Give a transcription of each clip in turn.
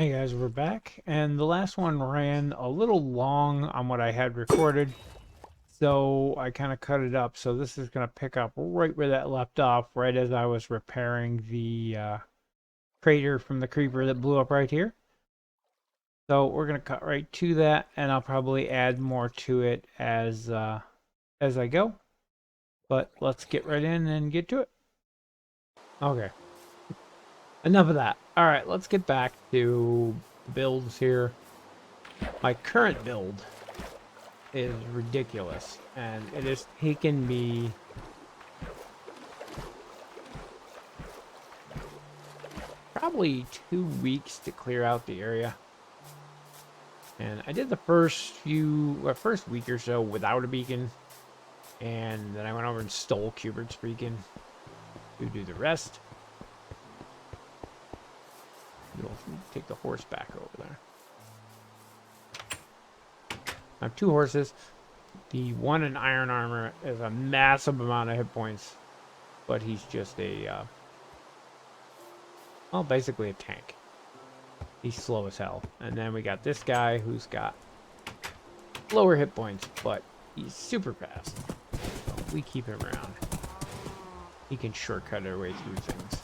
Hey guys, we're back, and the last one ran a little long on what I had recorded, so I kind of cut it up. So this is going to pick up right where that left off, right as I was repairing the crater from the creeper that blew up right here. So we're going to cut right to that, and I'll probably add more to it as I go. But let's get right in and get to it. Okay, enough of that. All right, let's get back to the builds here. My current build is ridiculous, and it has taken me probably 2 weeks to clear out the area. And I did the first week or so without a beacon, and then I went over and stole Huberts' beacon to do the rest. You'll take the horse back over there. I have two horses. The one in iron armor is a massive amount of hit points, but he's just well, basically a tank. He's slow as hell. And then we got this guy who's got lower hit points, but he's super fast. So we keep him around. He can shortcut our way through things.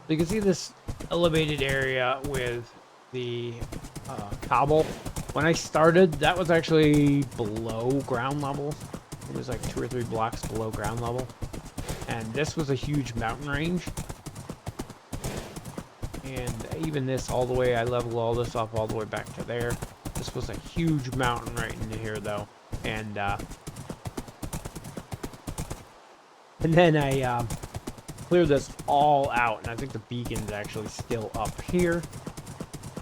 So you can see this elevated area with the cobble. When I started, that was actually below ground level. It was like 2 or 3 blocks below ground level. And this was a huge mountain range. And even this all the way, I leveled all this up all the way back to there. This was a huge mountain right into here though. And then I cleared this all out. And I think the beacon's actually still up here,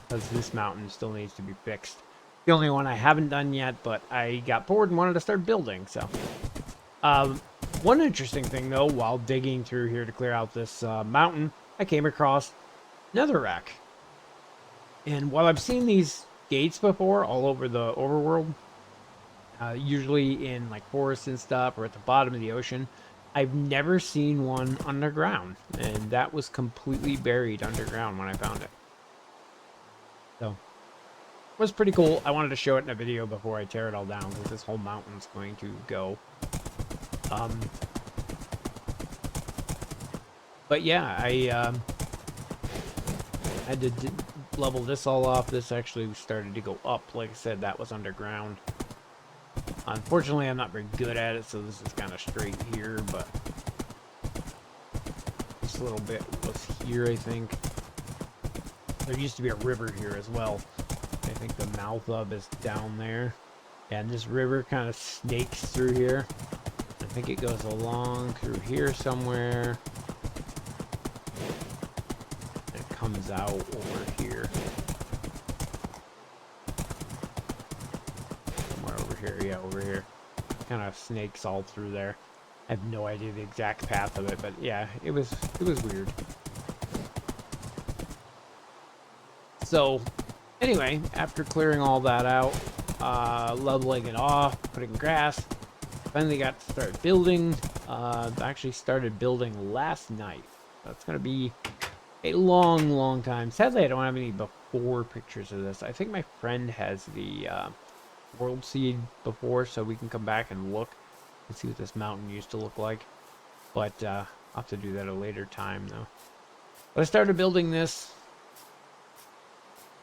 because this mountain still needs to be fixed. The only one I haven't done yet, but I got bored and wanted to start building, so. One interesting thing, though, while digging through here to clear out this mountain, I came across netherrack. And while I've seen these gates before all over the overworld, usually in like forests and stuff or at the bottom of the ocean, I've never seen one underground. And that was completely buried underground when I found it. So, it was pretty cool. I wanted to show it in a video before I tear it all down, because this whole mountain's going to go. But yeah, I had to level this all off. This actually started to go up. Like I said, that was underground. Unfortunately, I'm not very good at it, so this is kind of straight here, but this little bit was here, I think. There used to be a river here as well. I think the mouth of is down there. And this river kind of snakes through here. I think it goes along through here somewhere. And it comes out over here. Somewhere over here. Yeah, over here. Kind of snakes all through there. I have no idea the exact path of it, but yeah, it was weird. So, anyway, after clearing all that out, leveling it off, putting grass, finally got to start building. Actually started building last night. That's going to be a long, long time. Sadly, I don't have any before pictures of this. I think my friend has the world seed before, so we can come back and look and see what this mountain used to look like. But I'll have to do that at a later time, though. But I started building this.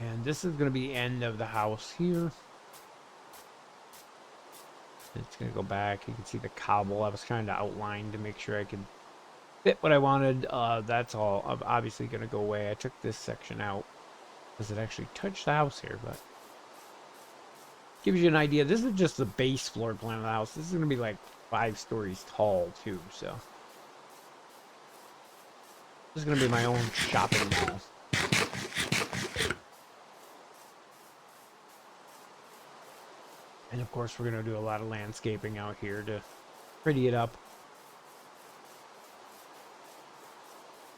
And this is going to be the end of the house here. It's going to go back. You can see the cobble. I was trying to outline to make sure I could fit what I wanted. That's all. I'm obviously going to go away. I took this section out because it actually touched the house here, but gives you an idea. This is just the base floor plan of the house. This is going to be like 5 stories tall too, so this is going to be my own shopping mall. And of course, we're going to do a lot of landscaping out here to pretty it up.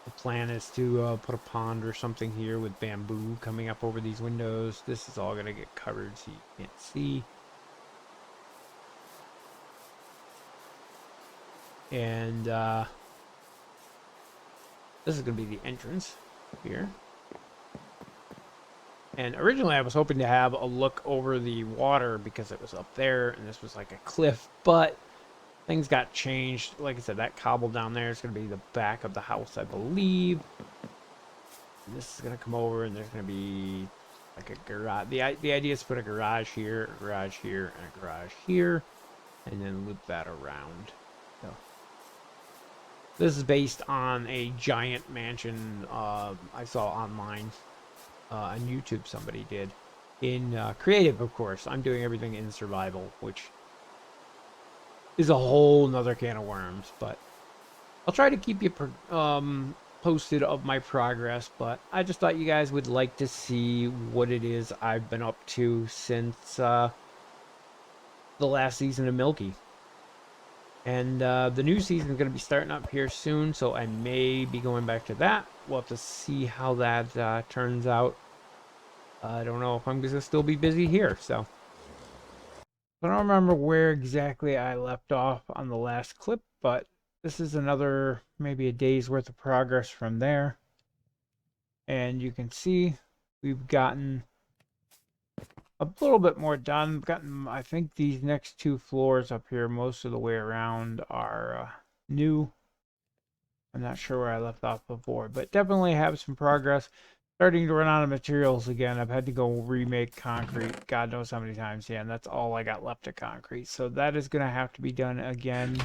The plan is to put a pond or something here with bamboo coming up over these windows. This is all going to get covered so you can't see. And This is going to be the entrance here. And originally I was hoping to have a look over the water because it was up there and this was like a cliff, but things got changed. Like I said, that cobble down there is going to be the back of the house, I believe. And this is going to come over and there's going to be like a garage. The idea is to put a garage here, and a garage here, and then loop that around. So this is based on a giant mansion I saw online. On YouTube somebody did. In creative, of course. I'm doing everything in survival, which is a whole nother can of worms. But I'll try to keep you posted of my progress. But I just thought you guys would like to see what it is I've been up to since the last season of Milky. And the new season is going to be starting up here soon, so I may be going back to that. We'll have to see how that turns out. I don't know if I'm going to still be busy here, so. I don't remember where exactly I left off on the last clip, but this is another, maybe a day's worth of progress from there. And you can see we've gotten a little bit more done. I think these next 2 floors up here, most of the way around, are new. I'm not sure where I left off before, but definitely have some progress. Starting to run out of materials again. I've had to go remake concrete God knows how many times. Yeah, and that's all I got left of concrete. So that is going to have to be done again.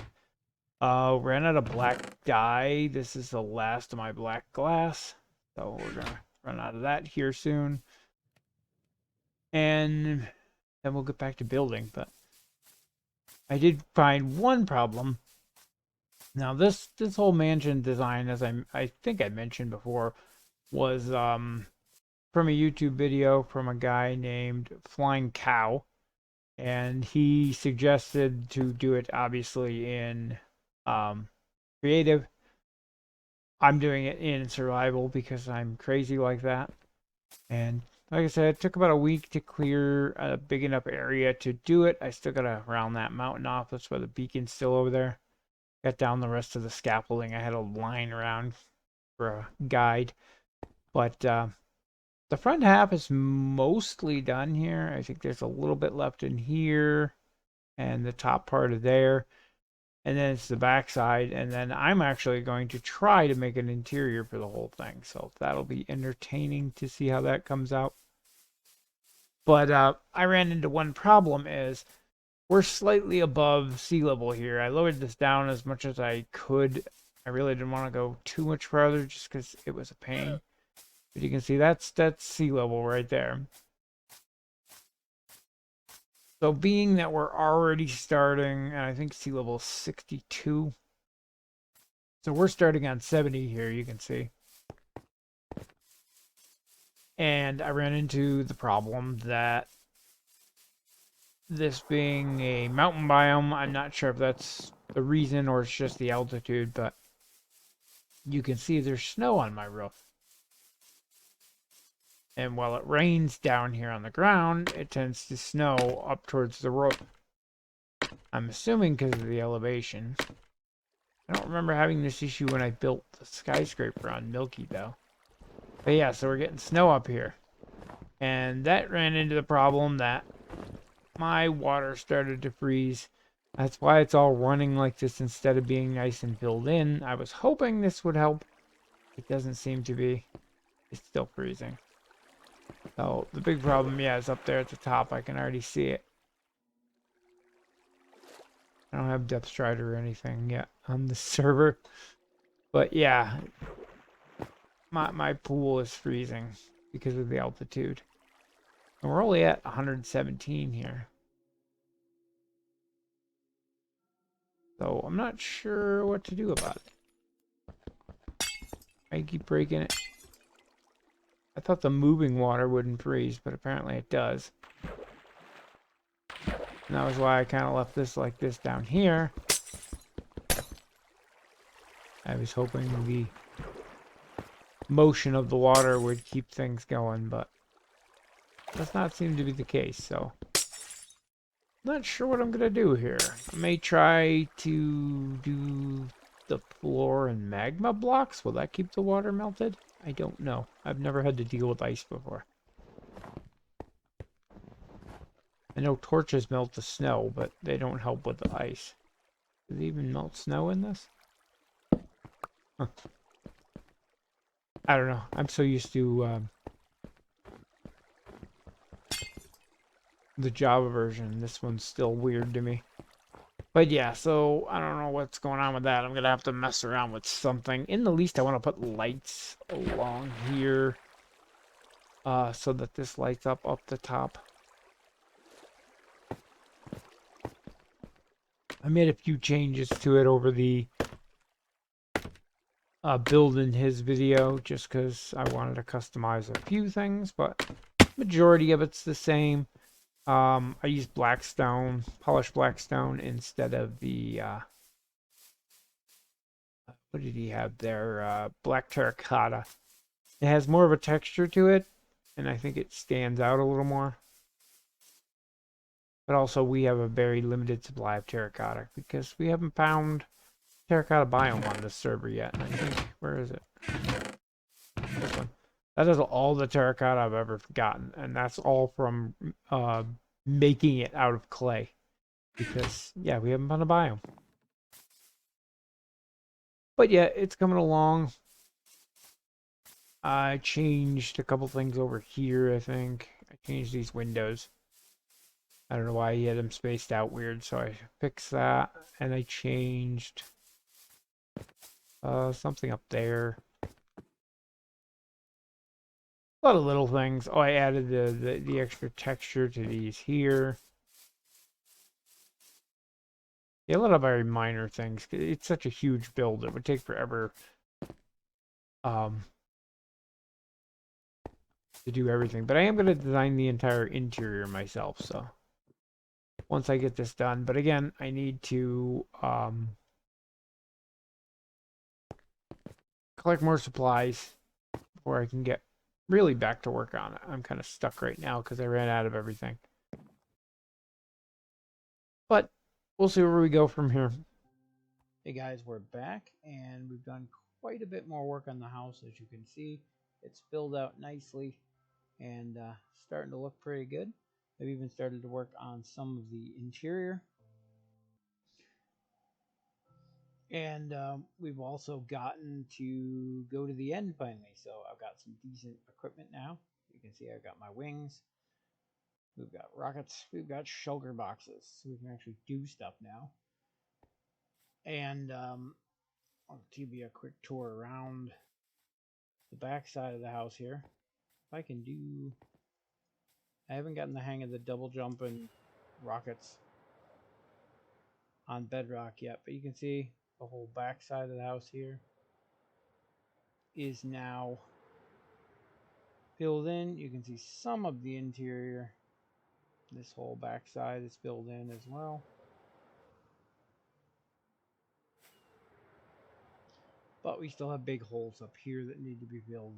Ran out of black dye. This is the last of my black glass. So we're going to run out of that here soon. And then we'll get back to building. But I did find one problem. Now this whole mansion design, as I think I mentioned before, was from a YouTube video from a guy named Flying Cow, and he suggested to do it obviously in creative. I'm doing it in survival because I'm crazy like that. And like I said, it took about a week to clear a big enough area to do it. I still gotta round that mountain off. That's why the beacon's still over there. Got down the rest of the scaffolding. I had a line around for a guide. But the front half is mostly done here. I think there's a little bit left in here and the top part of there. And then it's the back side. And then I'm actually going to try to make an interior for the whole thing. So that'll be entertaining to see how that comes out. But I ran into one problem is we're slightly above sea level here. I lowered this down as much as I could. I really didn't want to go too much farther just because it was a pain. But you can see that's sea level right there. So being that we're already starting, and I think sea level is 62. So we're starting on 70 here, you can see. And I ran into the problem that this being a mountain biome, I'm not sure if that's the reason or it's just the altitude, but you can see there's snow on my roof. And while it rains down here on the ground, it tends to snow up towards the roof. I'm assuming because of the elevation. I don't remember having this issue when I built the skyscraper on Milky, though. But yeah, so we're getting snow up here. And that ran into the problem that my water started to freeze. That's why it's all running like this instead of being nice and filled in. I was hoping this would help. It doesn't seem to be. It's still freezing. So the big problem, yeah, is up there at the top. I can already see it. I don't have Depth Strider or anything yet on the server. But yeah, my pool is freezing because of the altitude. And we're only at 117 here. So I'm not sure what to do about it. I keep breaking it. I thought the moving water wouldn't freeze, but apparently it does. And that was why I kind of left this like this down here. I was hoping the motion of the water would keep things going, but does not seem to be the case, so not sure what I'm gonna do here. I may try to do the floor in magma blocks? Will that keep the water melted? I don't know. I've never had to deal with ice before. I know torches melt the snow, but they don't help with the ice. Does it even melt snow in this? Huh. I don't know. I'm so used to the Java version. This one's still weird to me. But yeah, so I don't know what's going on with that. I'm going to have to mess around with something. In the least, I want to put lights along here so that this lights up the top. I made a few changes to it over the build in his video just because I wanted to customize a few things, but majority of it's the same. I used blackstone, polished blackstone instead of the what did he have there? Black terracotta. It has more of a texture to it, and I think it stands out a little more. But also, we have a very limited supply of terracotta because we haven't found terracotta biome on this server yet. And I think, where is it? This one. That is all the terracotta I've ever gotten, and that's all from making it out of clay. Because, yeah, we haven't found a biome. But yeah, it's coming along. I changed a couple things over here, I think. I changed these windows. I don't know why he had them spaced out weird, so I fixed that. And I changed something up there. A lot of little things. Oh, I added the extra texture to these here. Yeah, a lot of very minor things. It's such a huge build. It would take forever to do everything. But I am going to design the entire interior myself, so once I get this done. But again, I need to collect more supplies before I can get really back to work on it. I'm kind of stuck right now because I ran out of everything. But we'll see where we go from here. Hey guys, we're back and we've done quite a bit more work on the house. As you can see, it's filled out nicely and starting to look pretty good. I've even started to work on some of the interior. And we've also gotten to go to the end finally. So I've got some decent equipment now. You can see I've got my wings. We've got rockets. We've got shulker boxes. So we can actually do stuff now. And I'll give you a quick tour around the back side of the house here. If I can do... I haven't gotten the hang of the double jumping rockets on Bedrock yet. But you can see the whole back side of the house here is now filled in. You can see some of the interior. This whole back side is filled in as well. But we still have big holes up here that need to be filled.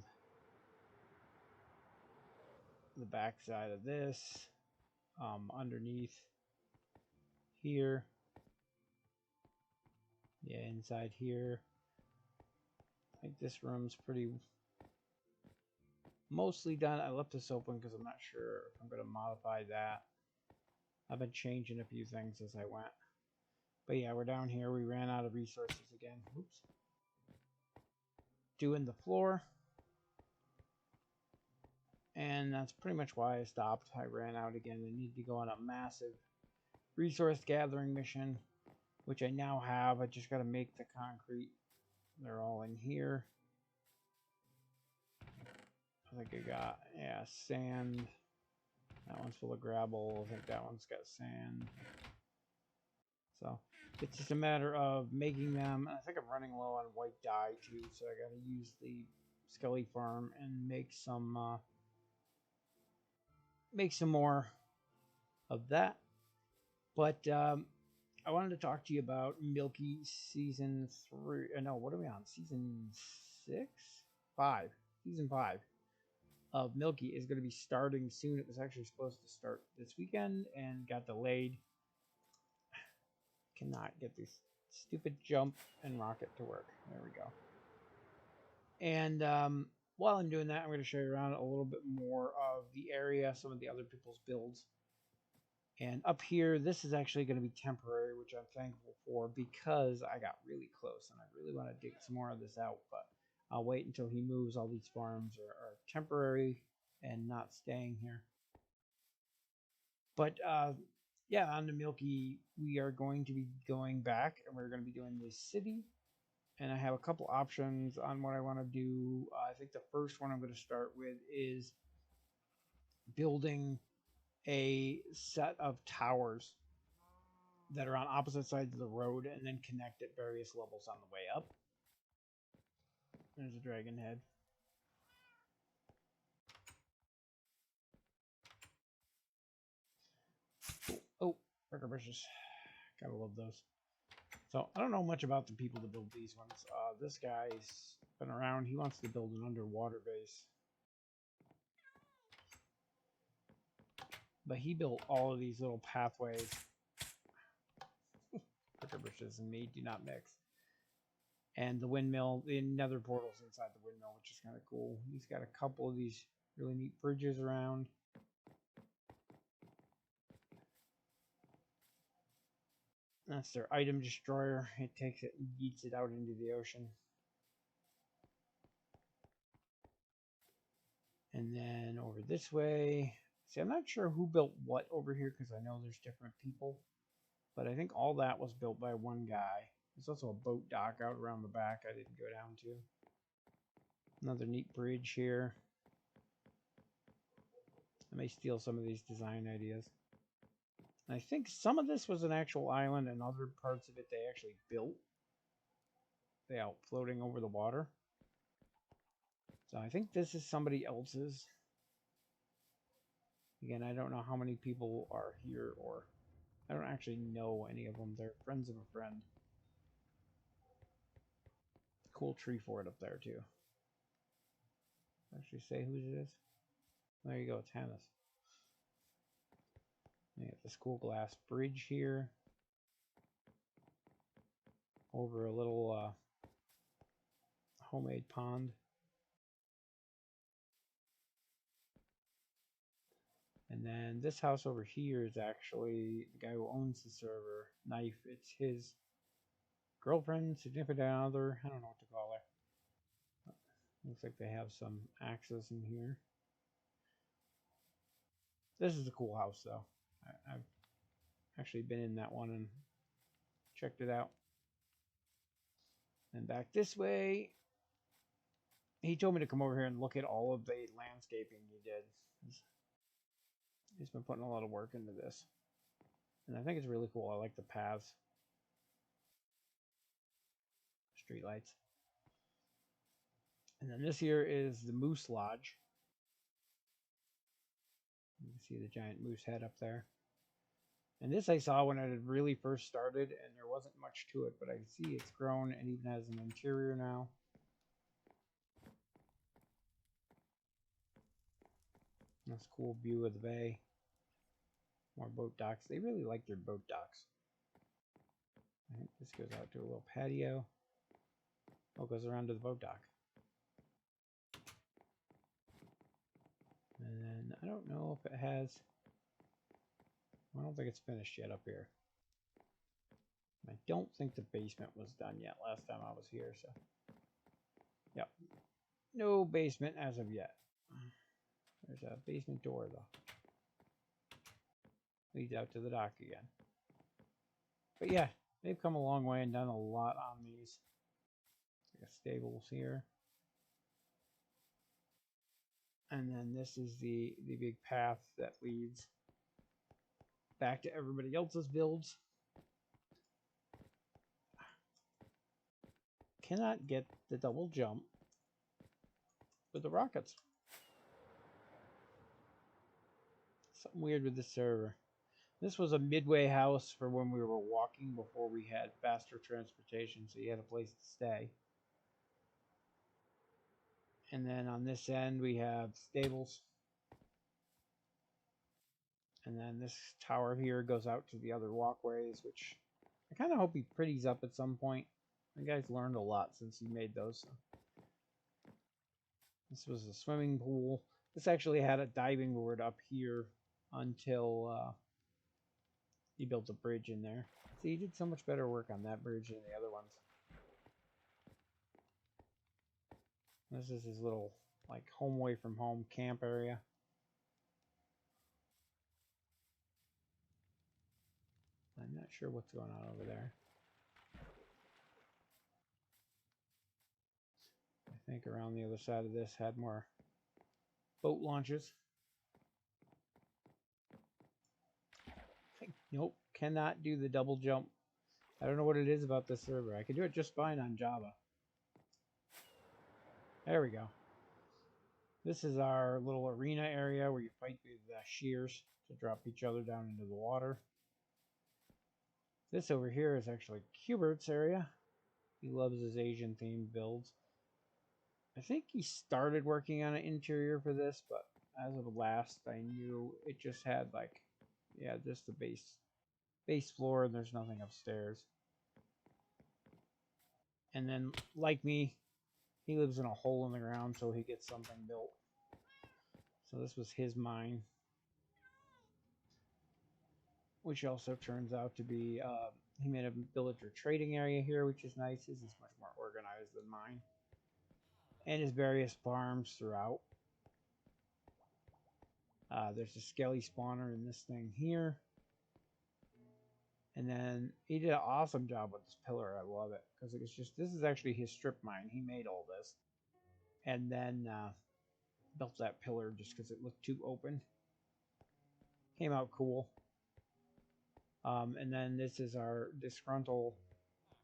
The back side of this, underneath here. Yeah, inside here. I think this room's pretty mostly done. I left this open because I'm not sure if I'm going to modify that. I've been changing a few things as I went. But yeah, we're down here. We ran out of resources again. Oops. Doing the floor. And that's pretty much why I stopped. I ran out again. I need to go on a massive resource gathering mission, which I now have. I just got to make the concrete. They're all in here. I think I got, yeah, sand. That one's full of gravel. I think that one's got sand. So it's just a matter of making them. I think I'm running low on white dye too, so I got to use the Skelly farm and make some more of that. But I wanted to talk to you about Milky Season 3. No, what are we on? Season 6? 5. Season 5 of Milky is going to be starting soon. It was actually supposed to start this weekend and got delayed. Cannot get this stupid jump and rocket to work. There we go. And while I'm doing that, I'm going to show you around a little bit more of the area, some of the other people's builds. And up here, this is actually going to be temporary, which I'm thankful for because I got really close and I really want to dig some more of this out. But I'll wait until he moves. All these farms are temporary and not staying here. But yeah, on the Milky, we are going to be going back and we're going to be doing this city. And I have a couple options on what I want to do. I think the first one I'm going to start with is building a set of towers that are on opposite sides of the road and then connect at various levels on the way up. There's a dragon head. Oh, burger bushes. Gotta love those. So I don't know much about the people that build these ones. This guy's been around. He wants to build an underwater base. But he built all of these little pathways. Burger bushes and me do not mix. And the windmill, the nether portal's inside the windmill, which is kind of cool. He's got a couple of these really neat bridges around. That's their item destroyer. It takes it and yeets it out into the ocean. And then over this way. See, I'm not sure who built what over here because I know there's different people. But I think all that was built by one guy. There's also a boat dock out around the back I didn't go down to. Another neat bridge here. I may steal some of these design ideas. And I think some of this was an actual island and other parts of it they actually built. They out floating over the water. So I think this is somebody else's. Again, I don't know how many people are here, or I don't actually know any of them. They're friends of a friend. Cool tree fort up there too. Actually say whose it is. There you go, it's Hannah's. You got this cool glass bridge here over a little homemade pond. And then this house over here is actually the guy who owns the server, Knife. It's his girlfriend, significant other. I don't know what to call her. Looks like they have some axes in here. This is a cool house, though. I've actually been in that one and checked it out. And back this way, he told me to come over here and look at all of the landscaping he did. He's been putting a lot of work into this. And I think it's really cool. I like the paths. Street lights. And then this here is the Moose Lodge. You can see the giant moose head up there. And this I saw when it had really first started, and there wasn't much to it, but I can see it's grown and even has an interior now. That's a cool view of the bay. More boat docks. They really like their boat docks. I think this goes out to a little patio. Oh, it goes around to the boat dock. And then I don't know if it has... I don't think it's finished yet up here. I don't think the basement was done yet last time I was here, so... Yep. No basement as of yet. There's a basement door, though. Leads out to the dock again. But yeah, they've come a long way and done a lot on these. Like a stables here. And then this is the big path that leads back to everybody else's builds. Cannot get the double jump with the rockets. Something weird with the server. This was a midway house for when we were walking before we had faster transportation, so you had a place to stay. And then on this end we have stables. And then this tower here goes out to the other walkways, which I kind of hope he pretties up at some point. The guy's learned a lot since he made those. So. This was a swimming pool. This actually had a diving board up here until he built a bridge in there. See, he did so much better work on that bridge than the other ones. This is his little, like, home away from home camp area. I'm not sure what's going on over there. I think around the other side of this had more boat launches. Nope, cannot do the double jump. I don't know what it is about this server. I could do it just fine on Java. There we go. This is our little arena area where you fight with shears to drop each other down into the water. This over here is actually Huberts Area. He loves his Asian themed builds. I think he started working on an interior for this, but as of last I knew it just had like, yeah, just the base floor, and there's nothing upstairs. And then, like me, he lives in a hole in the ground, so he gets something built. So this was his mine, which also turns out to be, he made a villager trading area here, which is nice. His is much more organized than mine. And his various farms throughout. There's a skelly spawner in this thing here. And then he did an awesome job with this pillar. I love it. Because it's just, this is actually his strip mine. He made all this. And then built that pillar just because it looked too open. Came out cool. And then this is our disgruntled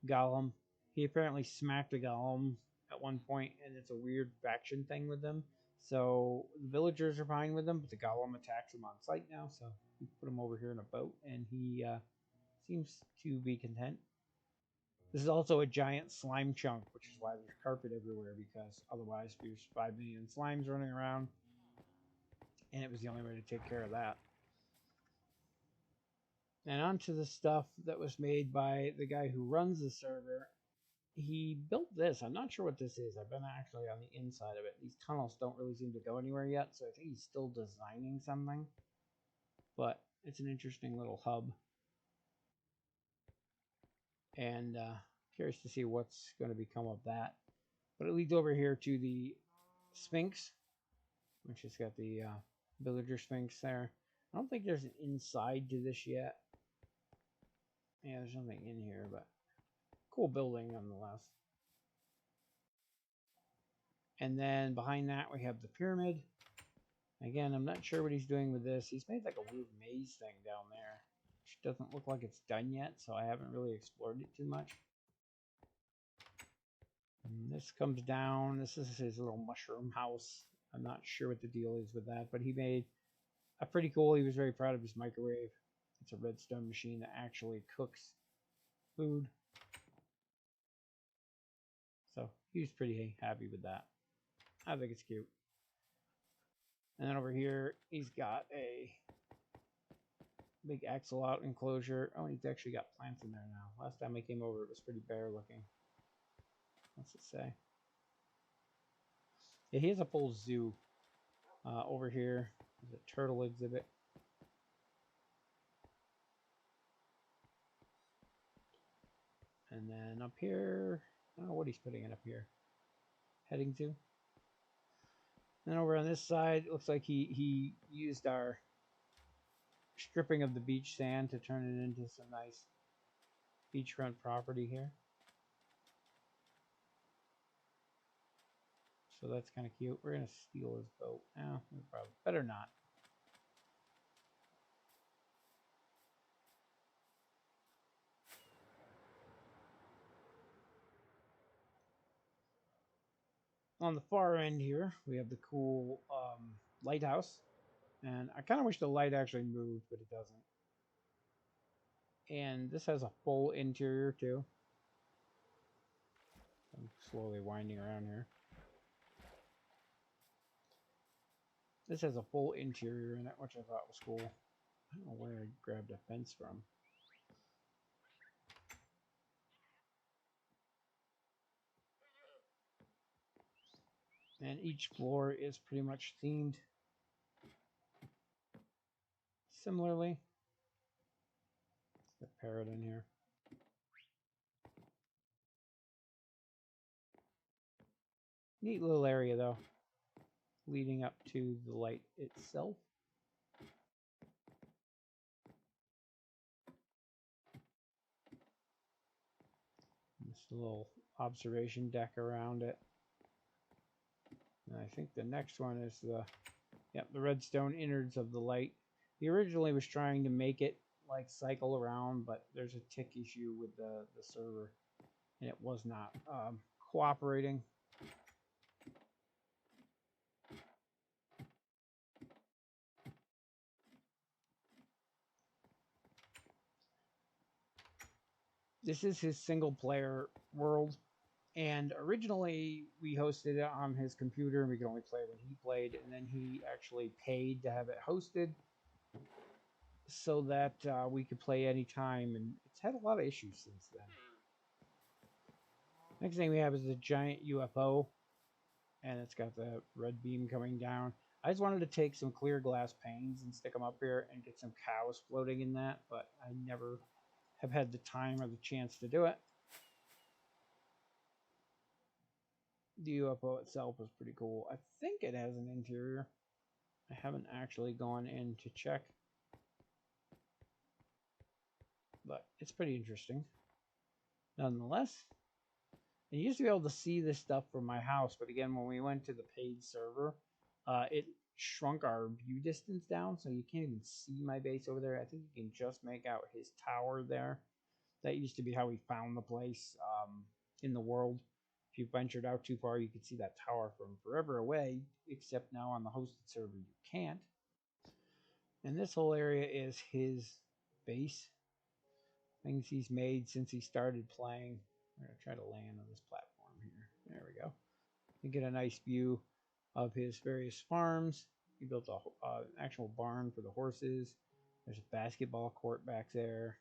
golem. He apparently smacked a golem at one point, and it's a weird faction thing with them. So the villagers are fine with them, but the golem attacks him on sight now. So we put him over here in a boat, and he seems to be content. This is also a giant slime chunk, which is why there's carpet everywhere, because otherwise there's 5 million slimes running around, and it was the only way to take care of that. And onto the stuff that was made by the guy who runs the server. He built this. I'm not sure what this is. I've been actually on the inside of it. These tunnels don't really seem to go anywhere yet, so I think he's still designing something. But it's an interesting little hub. And curious to see what's going to become of that. But it leads over here to the Sphinx, which has got the villager Sphinx there. I don't think there's an inside to this yet. Yeah, there's nothing in here, but cool building nonetheless. And then behind that we have the pyramid. Again, I'm not sure what he's doing with this. He's made like a weird maze thing down there, which doesn't look like it's done yet, so I haven't really explored it too much. And this comes down. This is his little mushroom house. I'm not sure what the deal is with that, but he made a pretty cool. He was very proud of his microwave. It's a redstone machine that actually cooks food. So he was pretty happy with that. I think it's cute. And then over here, he's got a big axolot enclosure. Oh, and he's actually got plants in there now. Last time I came over, it was pretty bare looking. What's it say? Yeah, he has a full zoo. Over here, there's a turtle exhibit. And then up here, I don't know what he's putting it up here. Heading to. And over on this side, it looks like he used our stripping of the beach sand to turn it into some nice beachfront property here. So that's kind of cute. We're going to steal his boat. Oh, we probably better not. On the far end here, we have the cool lighthouse. And I kind of wish the light actually moved, but it doesn't. And this has a full interior too. I'm slowly winding around here. This has a full interior in it, which I thought was cool. I don't know where I grabbed a fence from. And each floor is pretty much themed similarly. The parrot in here. Neat little area though, leading up to the light itself. This little observation deck around it. And I think the next one is the redstone innards of the light. He originally was trying to make it like cycle around, but there's a tick issue with the server, and it was not cooperating. This is his single player world, and originally we hosted it on his computer and we could only play when he played, and then he actually paid to have it hosted so that we could play anytime, and it's had a lot of issues since then. Next thing we have is a giant UFO, and it's got the red beam coming down. I just wanted to take some clear glass panes and stick them up here and get some cows floating in that, but I never have had the time or the chance to do it. The UFO itself is pretty cool. I think it has an interior. I haven't actually gone in to check, but it's pretty interesting nonetheless. I used to be able to see this stuff from my house, but again, when we went to the paid server, it shrunk our view distance down, so you can't even see my base over there. I think you can just make out his tower there. That used to be how we found the place in the world. If you ventured out too far, you could see that tower from forever away, except now on the hosted server you can't. And this whole area is his base. Things he's made since he started playing. I'm going to try to land on this platform here. There we go. You get a nice view of his various farms. He built an actual barn for the horses. There's a basketball court back there.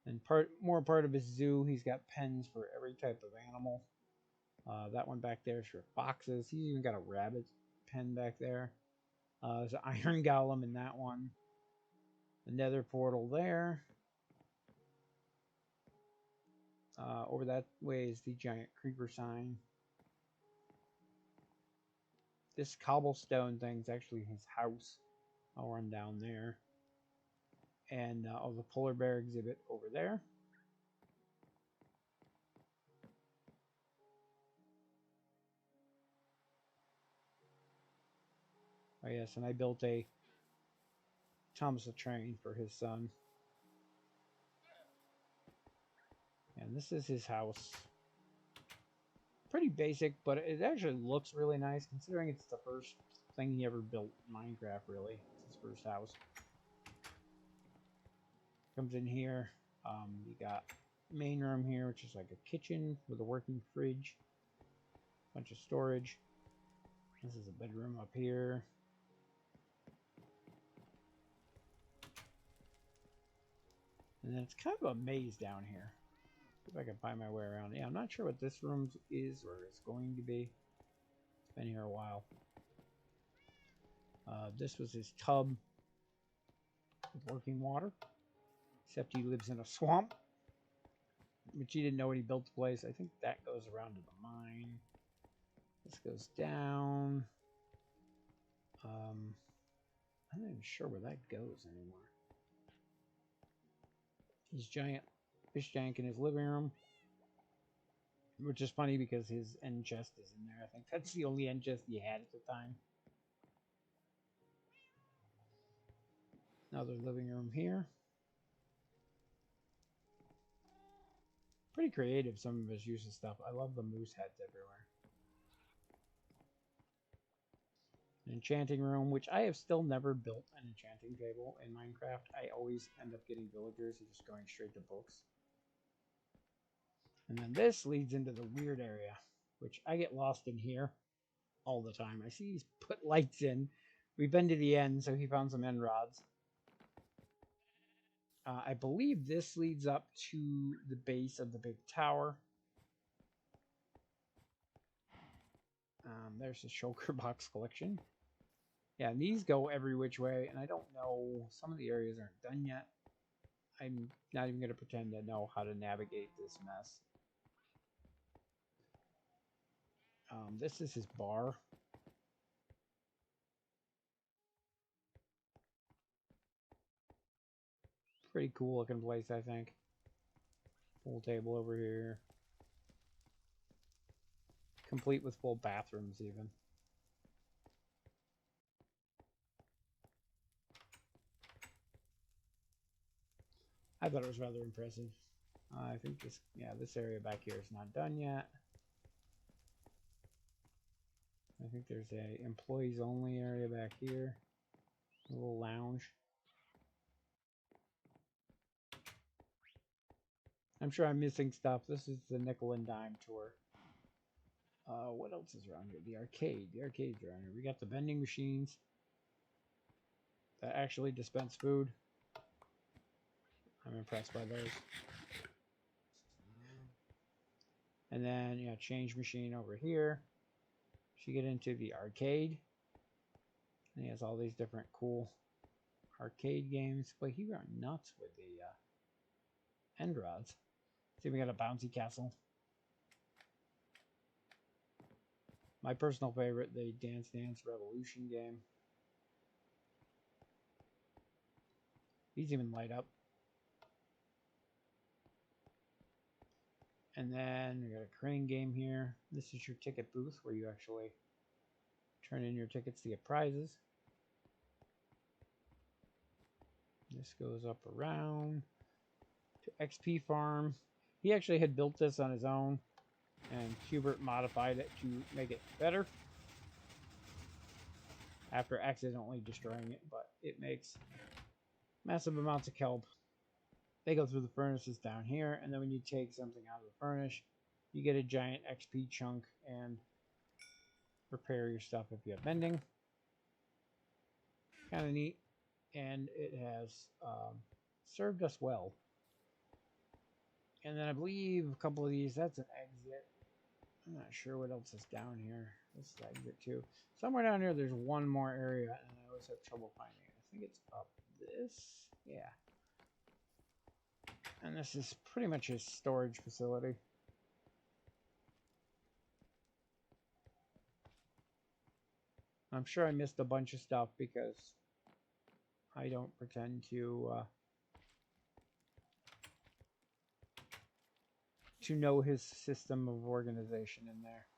And more part of his zoo, he's got pens for every type of animal. That one back there is for foxes. He's even got a rabbit pen back there. There's an iron golem in that one. The nether portal there. Over that way is the giant creeper sign. This cobblestone thing's actually his house. I'll run down there. And the polar bear exhibit over there. Oh yes, and I built a Thomas the Train for his son. And this is his house. Pretty basic, but it actually looks really nice considering it's the first thing he ever built in Minecraft, really. It's his first house. Comes in here. You got main room here, which is like a kitchen with a working fridge. Bunch of storage. This is a bedroom up here. And then it's kind of a maze down here. See if I can find my way around. Yeah, I'm not sure what this room is or is going to be. It's been here a while. This was his tub with working water. Except he lives in a swamp. Which he didn't know when he built the place. I think that goes around to the mine. This goes down. I'm not even sure where that goes anymore. His giant fish tank in his living room. Which is funny because his end chest is in there. I think that's the only end chest he had at the time. Another living room here. Pretty creative, some of his use of stuff. I love the moose heads everywhere. An enchanting room, which I have still never built an enchanting table in Minecraft. I always end up getting villagers and just going straight to books. And then this leads into the weird area, which I get lost in here all the time. I see he's put lights in. We've been to the end, so he found some end rods. I believe this leads up to the base of the big tower. There's the shulker box collection. Yeah, and these go every which way, and I don't know, some of the areas aren't done yet. I'm not even going to pretend to know how to navigate this mess. This is his bar. Pretty cool looking place, I think. Pool table over here. Complete with full bathrooms, even. I thought it was rather impressive. I think this area back here is not done yet. I think there's a employees only area back here. A little lounge. I'm sure I'm missing stuff. This is the nickel and dime tour. What else is around here? The arcade. The arcade's around here. We got the vending machines that actually dispense food. I'm impressed by those. And then, yeah, change machine over here. You get into the arcade. And he has all these different cool arcade games. But he went nuts with the end rods. See, we got a bouncy castle. My personal favorite, the Dance Dance Revolution game. These even light up. And then we got a crane game here. This is your ticket booth where you actually turn in your tickets to get prizes. This goes up around to XP Farm. He actually had built this on his own, and Hubert modified it to make it better after accidentally destroying it, but it makes massive amounts of kelp. They go through the furnaces down here, and then when you take something out of the furnace, you get a giant XP chunk and repair your stuff if you have mending. Kind of neat, and it has served us well. And then I believe a couple of these, that's an exit. I'm not sure what else is down here. This is exit too. Somewhere down here there's one more area, and I always have trouble finding it. I think it's up this. Yeah. And this is pretty much his storage facility. I'm sure I missed a bunch of stuff because I don't pretend to know his system of organization in there.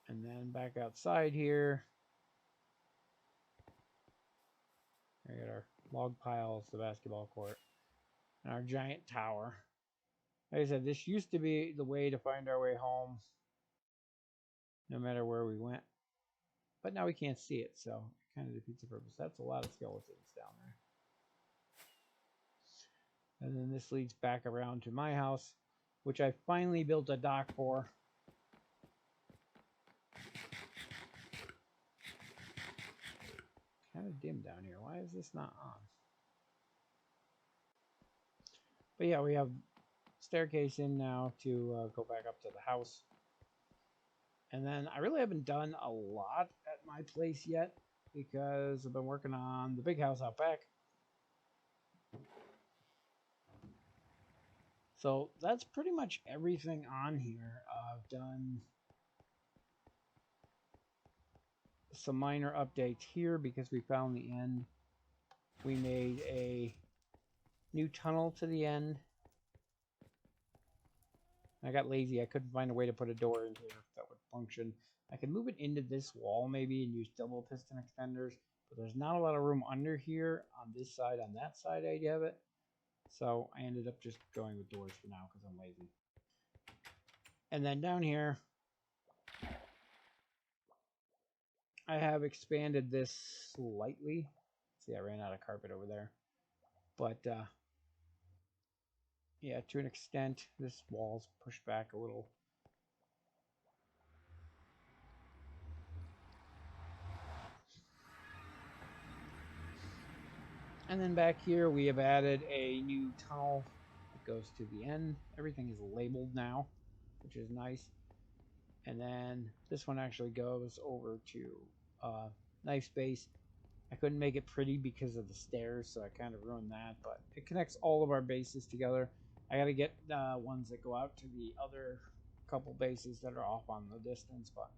And then back outside here, we got our log piles, the basketball court, and our giant tower. Like I said, this used to be the way to find our way home, no matter where we went. But now we can't see it, so it kind of defeats the purpose. That's a lot of skeletons down there. And then this leads back around to my house, which I finally built a dock for. Kind of dim down here. Why is this not on? But yeah, we have staircase in now to go back up to the house. And then I really haven't done a lot at my place yet because I've been working on the big house out back. So that's pretty much everything on here. I've done some minor updates here because we found the end. We made a new tunnel to the end. I got lazy. I couldn't find a way to put a door in here that would function. I could move it into this wall maybe and use double piston extenders, but there's not a lot of room under here on this side. On that side, I'd have it. So I ended up just going with doors for now because I'm lazy. And then down here, I have expanded this slightly. See, I ran out of carpet over there. But yeah, to an extent, this wall's pushed back a little. And then back here, we have added a new tunnel that goes to the end. Everything is labeled now, which is nice. And then this one actually goes over to knife base. I couldn't make it pretty because of the stairs, so I kind of ruined that. But it connects all of our bases together. I got to get ones that go out to the other couple bases that are off on the distance. But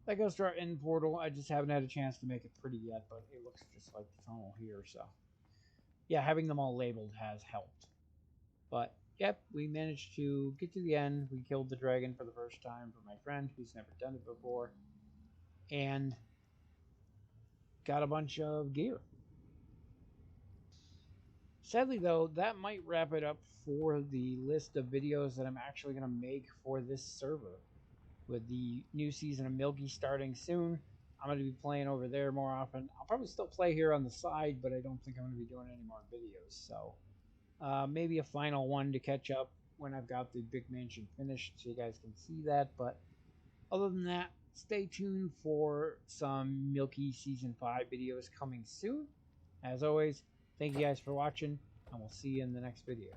that goes to our end portal. I just haven't had a chance to make it pretty yet, but it looks just like the tunnel here. So yeah, having them all labeled has helped. But yep, we managed to get to the end. We killed the dragon for the first time for my friend who's never done it before. And got a bunch of gear. Sadly, though, that might wrap it up for the list of videos that I'm actually going to make for this server. With the new season of Milky starting soon, I'm going to be playing over there more often. I'll probably still play here on the side, but I don't think I'm going to be doing any more videos. So maybe a final one to catch up when I've got the big mansion finished so you guys can see that. But other than that, stay tuned for some Milky Season 5 videos coming soon. As always, thank you guys for watching, and we'll see you in the next video.